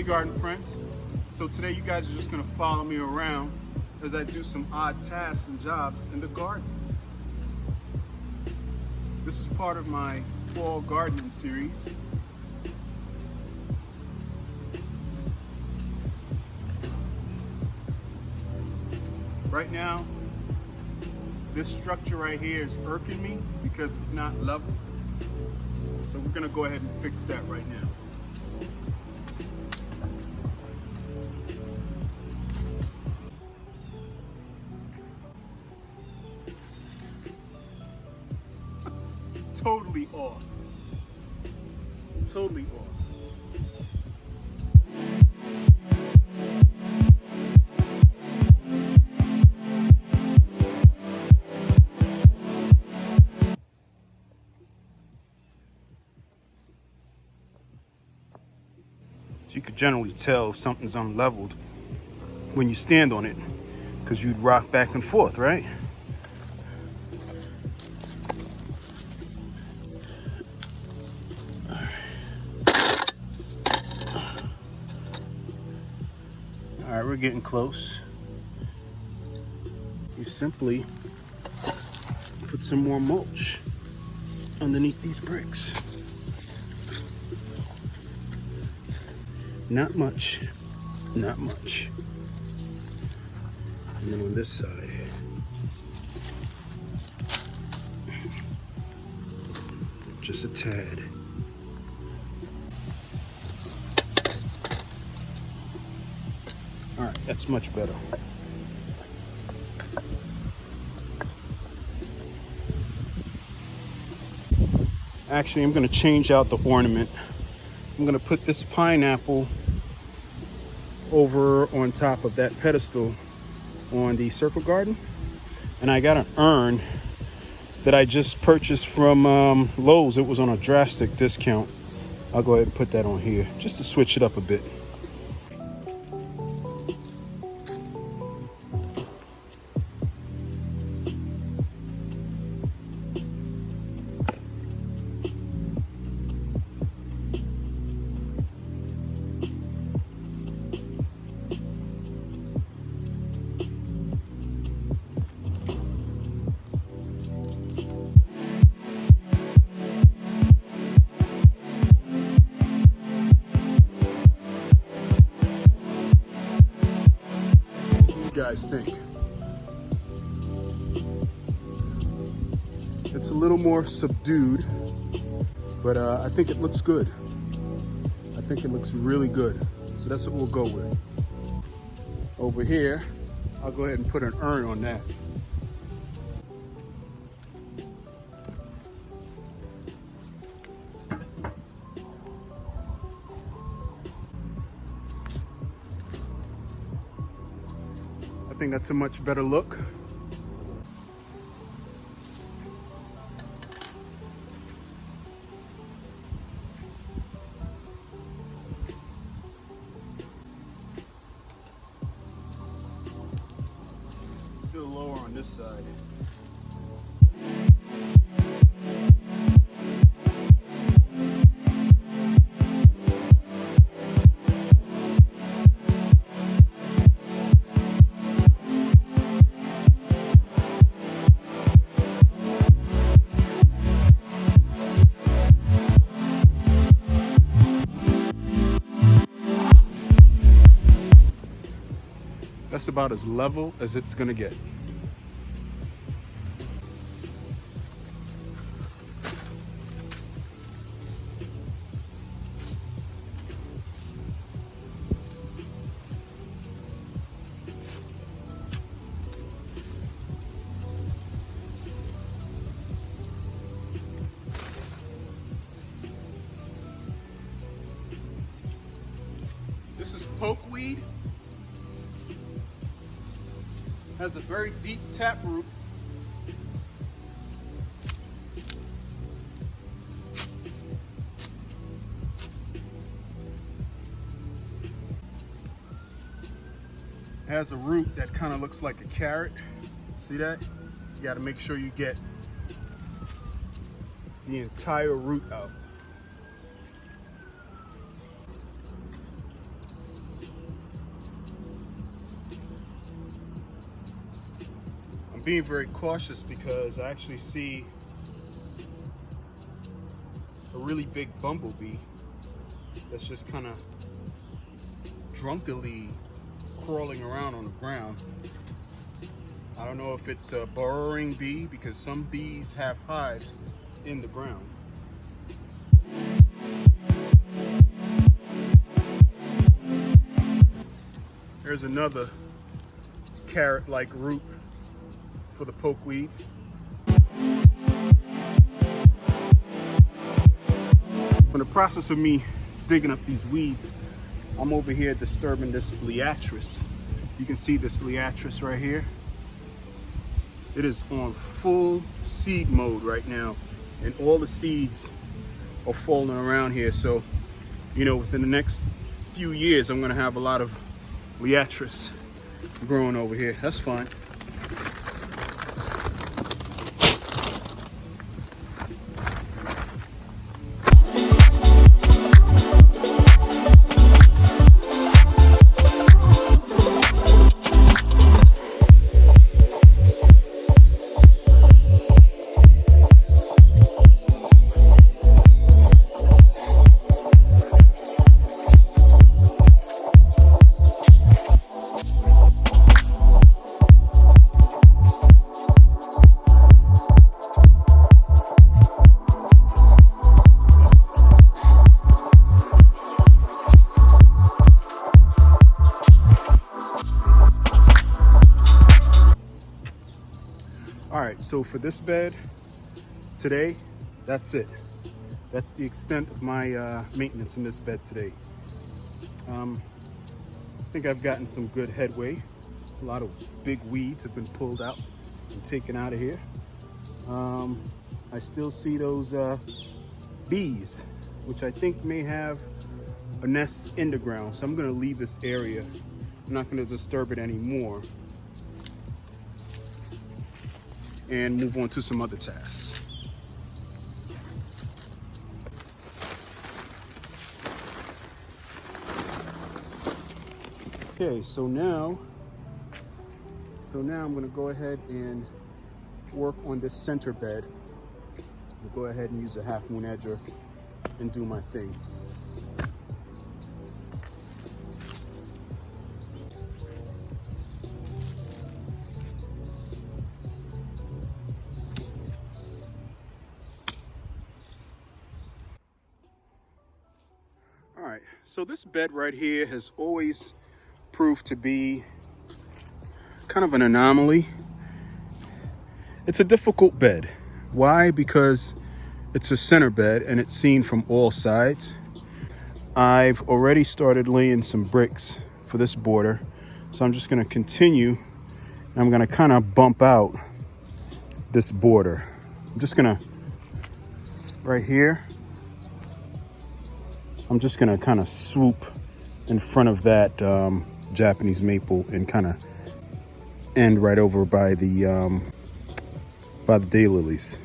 garden friends. So today you guys are just gonna follow me around as I do some odd tasks and jobs in the garden. This is part of my fall gardening series. Right now, this structure right here is irking me because it's not level. So we're gonna go ahead and fix that right now. Totally off. Totally off. So you could generally tell if something's unleveled when you stand on it, because you'd rock back and forth, right? All right, we're getting close. You simply put some more mulch underneath these bricks. Not much, not much. And then on this side, just a tad. All right, that's much better. Actually, I'm gonna change out the ornament. I'm gonna put this pineapple over on top of that pedestal on the circle garden. And I got an urn that I just purchased from Lowe's. It was on a drastic discount. I'll go ahead and put that on here just to switch it up a bit. Guys think it's a little more subdued, but I think it looks good. I think it looks really good, so that's what we'll go with. Over here, I'll go ahead and put an urn on that. I think that's a much better look. Still lower on this side. That's about as level as it's gonna get. This is pokeweed. Has a very deep tap root. Has a root that kind of looks like a carrot. See that? You got to make sure you get the entire root out. being very cautious because I actually see a really big bumblebee that's just kind of drunkenly crawling around on the ground. I don't know if it's a burrowing bee because some bees have hives in the ground. There's another carrot-like root for the pokeweed. In the process of me digging up these weeds, I'm over here disturbing this liatris. You can see this liatris right here. It is on full seed mode right now, and all the seeds are falling around here. So, you know, within the next few years, I'm gonna have a lot of liatris growing over here. That's fine. All right, so for this bed today, that's it. That's the extent of my maintenance in this bed today. I think I've gotten some good headway. A lot of big weeds have been pulled out and taken out of here. I still see those bees, which I think may have a nest in the ground. So I'm gonna leave this area. I'm not gonna disturb it anymore and move on to some other tasks. Okay, so now I'm gonna go ahead and work on this center bed. I'll go ahead and use a half moon edger and do my thing. All right, so this bed right here has always proved to be kind of an anomaly. It's a difficult bed. Why? Because it's a center bed and it's seen from all sides. I've already started laying some bricks for this border, so I'm just going to continue. I'm going to kind of bump out this border. I'm just going to, right here, I'm just going to kind of swoop in front of that Japanese maple and kind of end right over by the daylilies.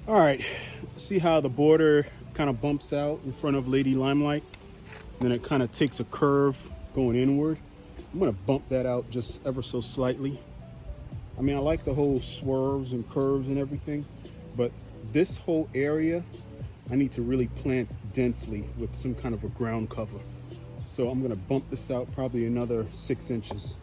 All right, see how the border kind of bumps out in front of Lady Limelight? And then it kind of takes a curve going inward. I'm gonna bump that out just ever so slightly. I mean, I like the whole swerves and curves and everything, but this whole area, I need to really plant densely with some kind of a ground cover. So I'm gonna bump this out probably another 6 inches.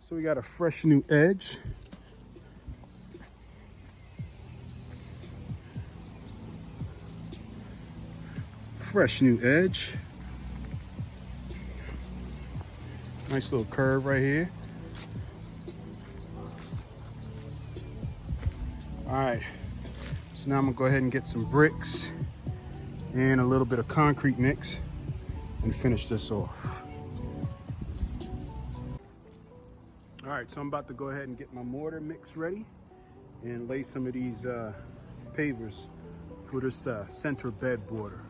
So we got a fresh new edge. Fresh new edge. Nice little curve right here. All right, so now I'm gonna go ahead and get some bricks and a little bit of concrete mix and finish this off. All right, so I'm about to go ahead and get my mortar mix ready and lay some of these pavers for this center bed border.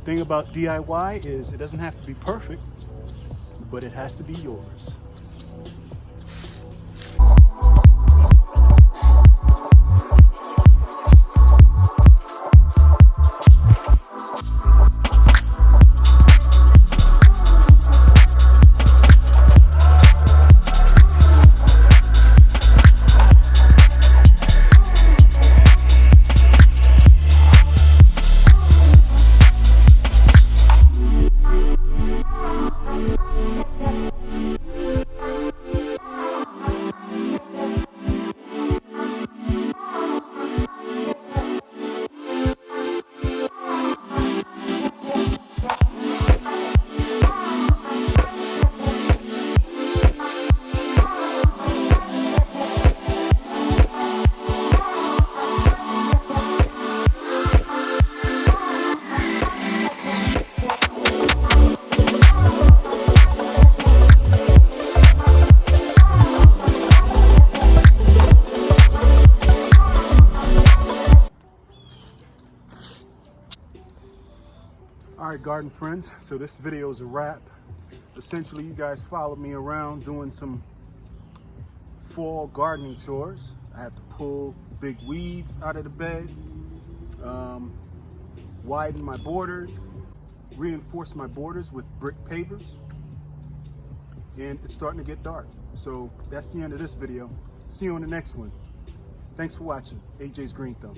Thing about DIY is it doesn't have to be perfect, but it has to be yours. All right, garden friends, so this video is a wrap. Essentially, you guys followed me around doing some fall gardening chores. I had to pull big weeds out of the beds, widen my borders, reinforce my borders with brick pavers, and it's starting to get dark. So that's the end of this video. See you on the next one. Thanks for watching. AJ's Green Thumb.